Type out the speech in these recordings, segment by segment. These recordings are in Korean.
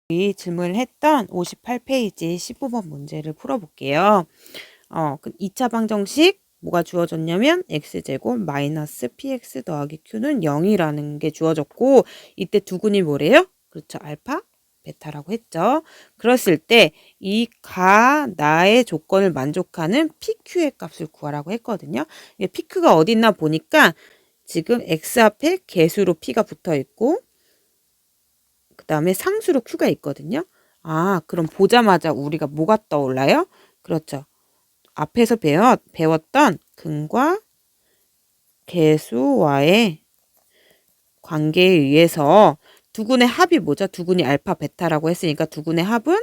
이 질문을 했던 58페이지 15번 문제를 풀어볼게요. 2차 방정식 뭐가 주어졌냐면 x제곱 마이너스 px 더하기 q는 0이라는 게 주어졌고 이때 두근이 뭐래요? 그렇죠. 알파, 베타라고 했죠. 그랬을 때 이 나의 조건을 만족하는 pq의 값을 구하라고 했거든요. pq가 어디 있나 보니까 지금 x 앞에 개수로 p가 붙어 있고 그 다음에 상수로 q가 있거든요. 그럼 보자마자 우리가 뭐가 떠올라요? 그렇죠. 앞에서 배웠던 근과 개수와의 관계에 의해서 두근의 합이 뭐죠? 두근이 알파, 베타라고 했으니까 두근의 합은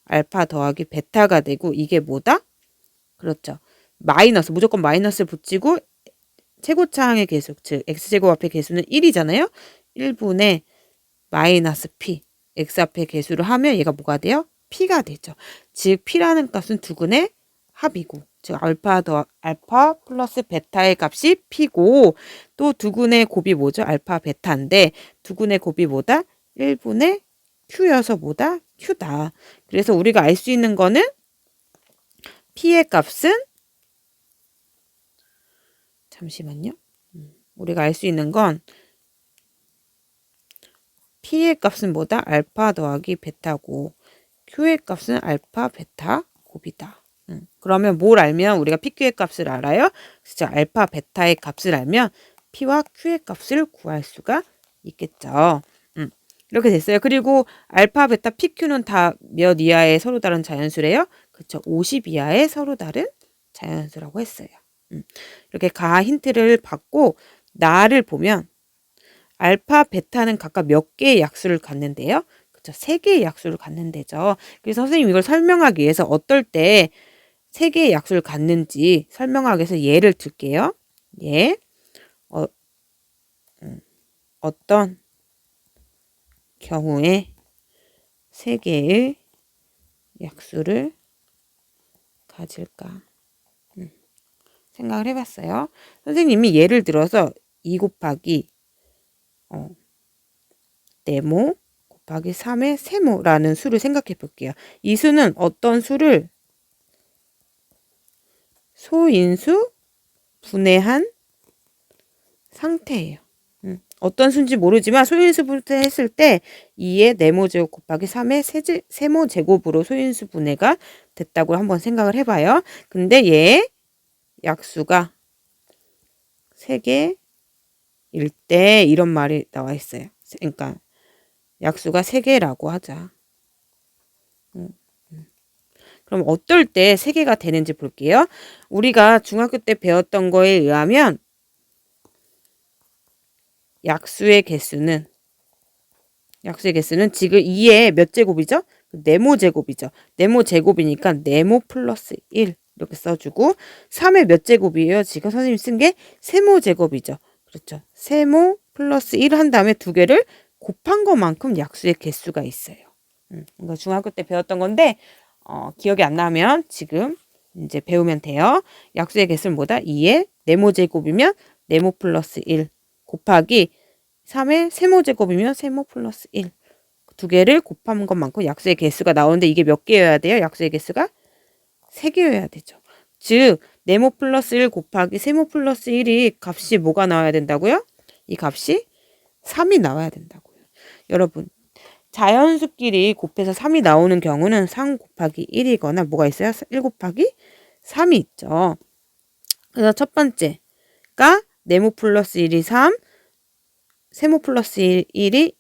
알파 더하기 베타가 되고 이게 뭐다? 그렇죠. 마이너스, 무조건 마이너스 붙이고 최고차항의 개수, 즉 x제곱 앞의 개수는 1이잖아요. 1분의 마이너스 p, x 앞에 개수를 하면 얘가 뭐가 돼요? p가 되죠. 즉 p라는 값은 두근의 합이고, 즉 알파 플러스 베타의 값이 p고, 또 두근의 곱이 뭐죠? 알파 베타인데 두근의 곱이 뭐다? 1분의 q여서 뭐다? q다. 그래서 우리가 알 수 있는 거는 p의 값은 잠시만요. 우리가 알 수 있는 건 p의 값은 뭐다? 알파 더하기 베타고 q의 값은 알파 베타 곱이다. 그러면 뭘 알면 우리가 pq의 값을 알아요? 진짜 알파 베타의 값을 알면 p와 q의 값을 구할 수가 있겠죠. 이렇게 됐어요. 그리고 알파, 베타, pq는 다 몇 이하의 서로 다른 자연수래요? 그렇죠. 50 이하의 서로 다른 자연수라고 했어요. 이렇게 힌트를 받고 나를 보면 알파, 베타는 각각 몇 개의 약수를 갖는데요. 그렇죠. 3개의 약수를 갖는데죠. 그래서 선생님이 이걸 설명하기 위해서 어떨 때 3개의 약수를 갖는지 설명하기 위해서 예를 들게요. 어떤 경우에 3개의 약수를 가질까? 생각을 해봤어요. 선생님이 예를 들어서 2 곱하기 네모 곱하기 3의 세모라는 수를 생각해 볼게요. 이 수는 어떤 수를 소인수 분해한 상태예요. 어떤 수인지 모르지만 소인수 분해했을 때 2의 네모제곱 곱하기 3의 세모제곱으로 소인수 분해가 됐다고 한번 생각을 해봐요. 근데 얘 약수가 3개일 때 이런 말이 나와 있어요. 그러니까 약수가 3개라고 하자. 그럼 어떨 때 3개가 되는지 볼게요. 우리가 중학교 때 배웠던 거에 의하면 약수의 개수는 지금 2의 몇 제곱이죠? 네모 제곱이죠. 네모 제곱이니까 네모 플러스 1 이렇게 써주고 3의 몇 제곱이에요? 지금 선생님이 쓴 게 세모 제곱이죠. 그렇죠. 세모 플러스 1 한 다음에 두 개를 곱한 것만큼 약수의 개수가 있어요. 이거 중학교 때 배웠던 건데 기억이 안 나면 지금 이제 배우면 돼요. 약수의 개수는 뭐다? 2의 네모 제곱이면 네모 플러스 1 곱하기 3의 세모제곱이면 세모 플러스 1. 두 개를 곱한 것만큼 약수의 개수가 나오는데 이게 몇 개여야 돼요? 약수의 개수가 3개여야 되죠. 즉 네모 플러스 1 곱하기 세모 플러스 1이 값이 뭐가 나와야 된다고요? 이 값이 3이 나와야 된다고요. 여러분 자연수끼리 곱해서 3이 나오는 경우는 3 곱하기 1이거나 뭐가 있어요? 1 곱하기 3이 있죠. 그래서 첫 번째가 네모 플러스 1이 3, 세모 플러스 1이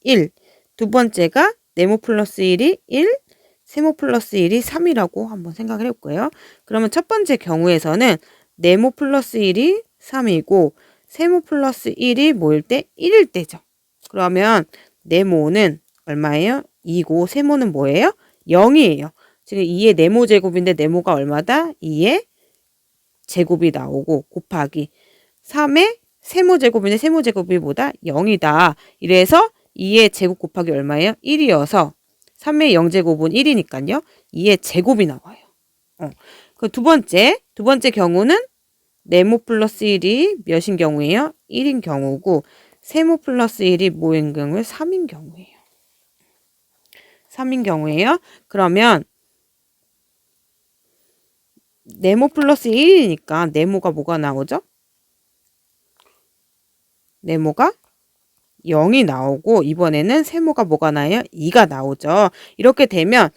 1. 두 번째가 네모 플러스 1이 1, 세모 플러스 1이 3이라고 한번 생각을 해볼까요? 그러면 첫 번째 경우에서는 네모 플러스 1이 3이고 세모 플러스 1이 뭐일 때? 1일 때죠. 그러면 네모는 얼마예요? 2고 세모는 뭐예요? 0이에요. 지금 2의 네모 제곱인데 네모가 얼마다? 2의 제곱이 나오고 곱하기 3의 세모제곱인데 세모제곱이 뭐다? 0이다. 이래서 2의 제곱 곱하기 얼마예요? 1이어서 3의 0제곱은 1이니까요. 2의 제곱이 나와요. 그 두 번째 경우는 네모 플러스 1이 몇인 경우예요? 1인 경우고 세모 플러스 1이 뭐인 경우에 3인 경우예요. 3인 경우에요. 그러면 네모 플러스 1이니까 네모가 뭐가 나오죠? 네모가 0이 나오고 이번에는 세모가 뭐가 나요? 2가 나오죠. 이렇게 되면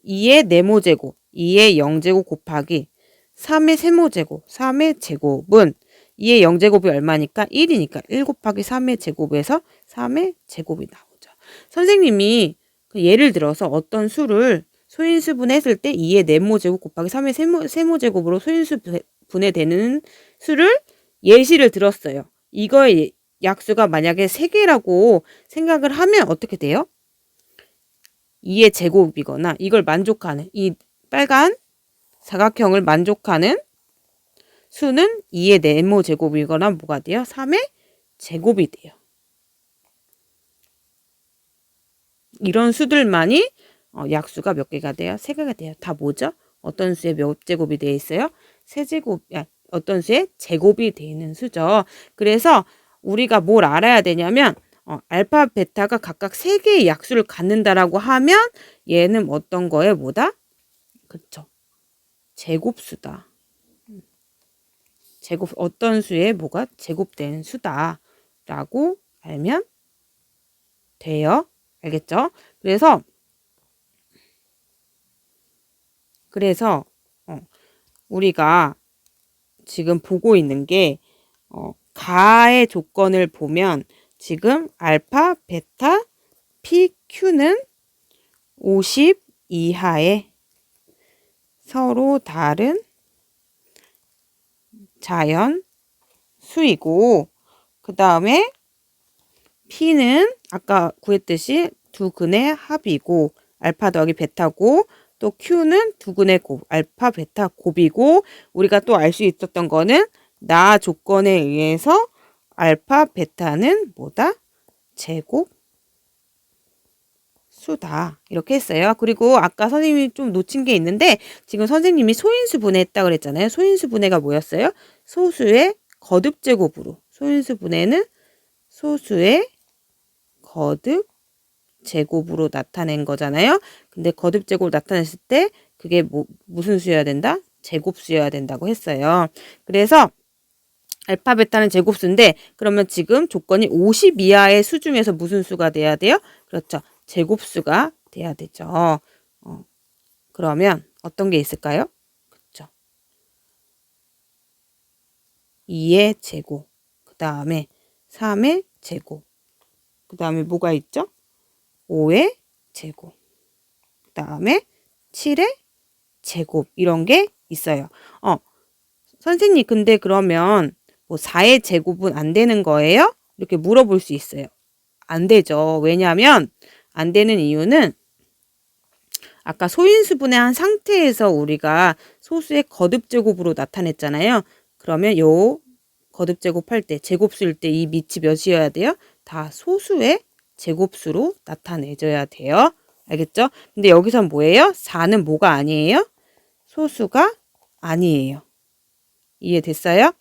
2의 네모제곱, 2의 0제곱 곱하기 3의 세모제곱, 3의 제곱은 2의 0제곱이 얼마니까? 1이니까 1 곱하기 3의 제곱에서 3의 제곱이 나오죠. 선생님이 예를 들어서 어떤 수를 소인수 분해했을 때 2의 네모제곱 곱하기 3의 세모제곱으로 소인수 분해되는 수를 예시를 들었어요. 이거의 약수가 만약에 3개라고 생각을 하면 어떻게 돼요? 2의 제곱이거나 이걸 만족하는 이 빨간 사각형을 만족하는 수는 2의 네모 제곱이거나 뭐가 돼요? 3의 제곱이 돼요. 이런 수들만이 약수가 몇 개가 돼요? 3개가 돼요. 다 뭐죠? 어떤 수의 몇 제곱이 되어 있어요? 어떤 수의 제곱이 되어 있는 수죠. 그래서 우리가 뭘 알아야 되냐면 알파, 베타가 각각 3개의 약수를 갖는다라고 하면 얘는 어떤 거에 뭐다? 그쵸. 제곱수다. 어떤 수에 뭐가 제곱된 수다라고 알면 돼요. 알겠죠? 그래서 우리가 지금 보고 있는 게 가의 조건을 보면 지금 알파, 베타, P, Q는 50 이하의 서로 다른 자연 수이고 그 다음에 P는 아까 구했듯이 두 근의 합이고 알파 더하기 베타고 또 Q는 두 근의 곱, 알파, 베타, 곱이고 우리가 또 알 수 있었던 거는 나 조건에 의해서 알파, 베타는 뭐다? 제곱 수다. 이렇게 했어요. 그리고 아까 선생님이 좀 놓친 게 있는데 지금 선생님이 소인수 분해했다 그랬잖아요. 소인수 분해가 뭐였어요? 소수의 거듭 제곱으로. 소인수 분해는 소수의 거듭 제곱으로 나타낸 거잖아요. 근데 거듭 제곱을 나타냈을 때 그게 무슨 수여야 된다? 제곱수여야 된다고 했어요. 그래서 알파, 베타는 제곱수인데 그러면 지금 조건이 50 이하의 수 중에서 무슨 수가 돼야 돼요? 그렇죠. 제곱수가 돼야 되죠. 그러면 어떤 게 있을까요? 그렇죠. 2의 제곱, 그 다음에 3의 제곱, 그 다음에 뭐가 있죠? 5의 제곱, 그 다음에 7의 제곱 이런 게 있어요. 선생님 근데 그러면 뭐 4의 제곱은 안 되는 거예요? 이렇게 물어볼 수 있어요. 안 되죠. 왜냐하면 안 되는 이유는 아까 소인수 분해한 상태에서 우리가 소수의 거듭 제곱으로 나타냈잖아요. 그러면 요 거듭 제곱할 때 제곱수일 때 이 밑이 몇이어야 돼요? 다 소수의 제곱수로 나타내줘야 돼요. 알겠죠? 근데 여기선 뭐예요? 4는 뭐가 아니에요? 소수가 아니에요. 이해됐어요?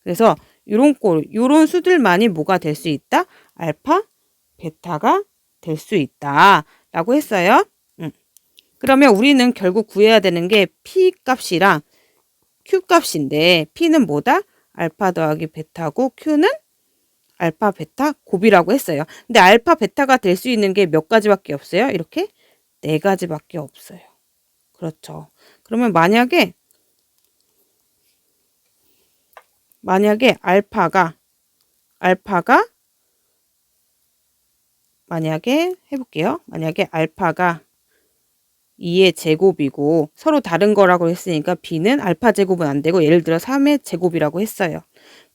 그래서 요런 수들만이 뭐가 될 수 있다? 알파, 베타가 될 수 있다. 라고 했어요. 그러면 우리는 결국 구해야 되는 게 P 값이랑 Q 값인데 P는 뭐다? 알파 더하기 베타고 Q는 알파, 베타, 곱이라고 했어요. 근데 알파, 베타가 될 수 있는 게 몇 가지밖에 없어요? 이렇게 4가지밖에 없어요. 그렇죠. 그러면 만약에 알파가 만약에 해볼게요. 만약에 알파가 2의 제곱이고 서로 다른 거라고 했으니까 B는 알파 제곱은 안 되고 예를 들어 3의 제곱이라고 했어요.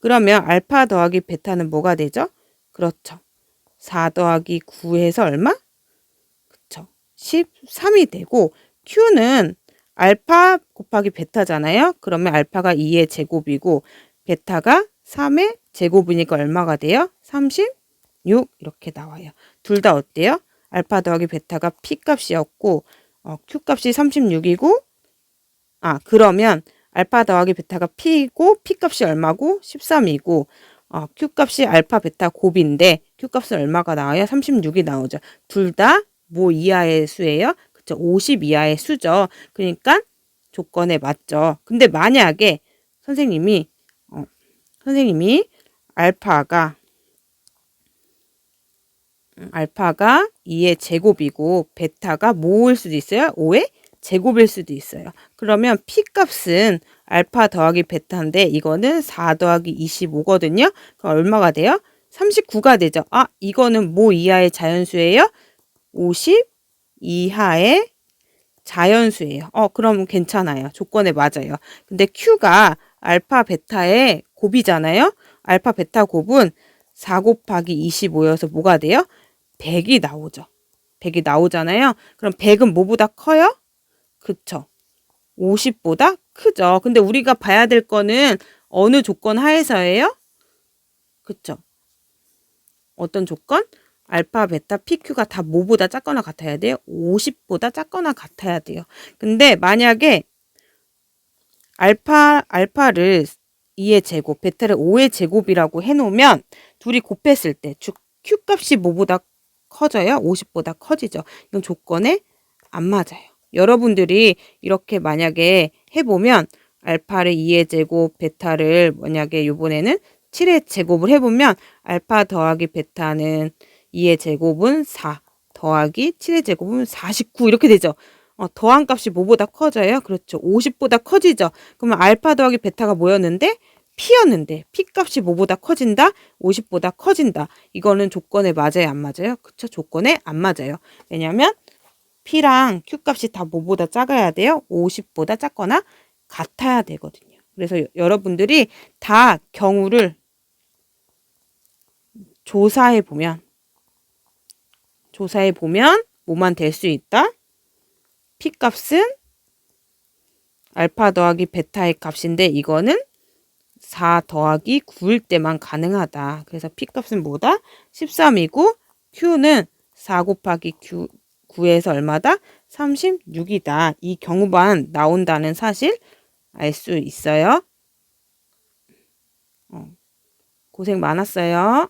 그러면 알파 더하기 베타는 뭐가 되죠? 그렇죠. 4 더하기 9해서 얼마? 그쵸. 13이 되고 Q는 알파 곱하기 베타잖아요. 그러면 알파가 2의 제곱이고 베타가 3의 제곱이니까 얼마가 돼요? 36 이렇게 나와요. 둘 다 어때요? 알파 더하기 베타가 P 값이었고 Q 값이 36이고 그러면 알파 더하기 베타가 P이고 P 값이 얼마고? 13이고 Q 값이 알파 베타 곱인데 Q 값은 얼마가 나와요? 36이 나오죠. 둘 다 뭐 이하의 수예요? 그쵸? 50 이하의 수죠. 그러니까 조건에 맞죠. 근데 만약에 선생님이 알파가 2의 제곱이고 베타가 뭐일 수도 있어요? 5의 제곱일 수도 있어요. 그러면 p 값은 알파 더하기 베타인데 이거는 4 더하기 25거든요. 그럼 얼마가 돼요? 39가 되죠. 아, 이거는 뭐 이하의 자연수예요? 50 이하의 자연수예요. 그럼 괜찮아요. 조건에 맞아요. 근데 Q가 알파 베타의 곱이잖아요. 알파 베타 곱은 4 곱하기 25여서 뭐가 돼요? 100이 나오죠. 100이 나오잖아요. 그럼 100은 뭐보다 커요? 그쵸. 50보다 크죠. 근데 우리가 봐야 될 거는 어느 조건 하에서예요? 그쵸. 어떤 조건? 알파, 베타, PQ가 다 뭐보다 작거나 같아야 돼요? 50보다 작거나 같아야 돼요. 근데 만약에 알파를 2의 제곱, 베타를 5의 제곱이라고 해놓으면 둘이 곱했을 때, 즉 Q 값이 뭐보다 커져요? 50보다 커지죠. 이건 조건에 안 맞아요. 여러분들이 이렇게 만약에 해보면 알파를 2의 제곱, 베타를 만약에 이번에는 7의 제곱을 해보면 알파 더하기 베타는 2의 제곱은 4 더하기 7의 제곱은 49 이렇게 되죠. 더한 값이 뭐보다 커져요? 그렇죠. 50보다 커지죠. 그러면 알파 더하기 베타가 뭐였는데? P였는데 P 값이 뭐보다 커진다? 50보다 커진다. 이거는 조건에 맞아요? 안 맞아요? 그쵸? 조건에 안 맞아요. 왜냐면 P랑 Q 값이 다 뭐보다 작아야 돼요? 50보다 작거나 같아야 되거든요. 그래서 여러분들이 다 경우를 조사해 보면 뭐만 될 수 있다? P 값은 알파 더하기 베타의 값인데 이거는 4 더하기 9일 때만 가능하다. 그래서 P 값은 뭐다? 13이고 Q는 4 곱하기 9에서 얼마다? 36이다. 이 경우만 나온다는 사실 알 수 있어요. 고생 많았어요.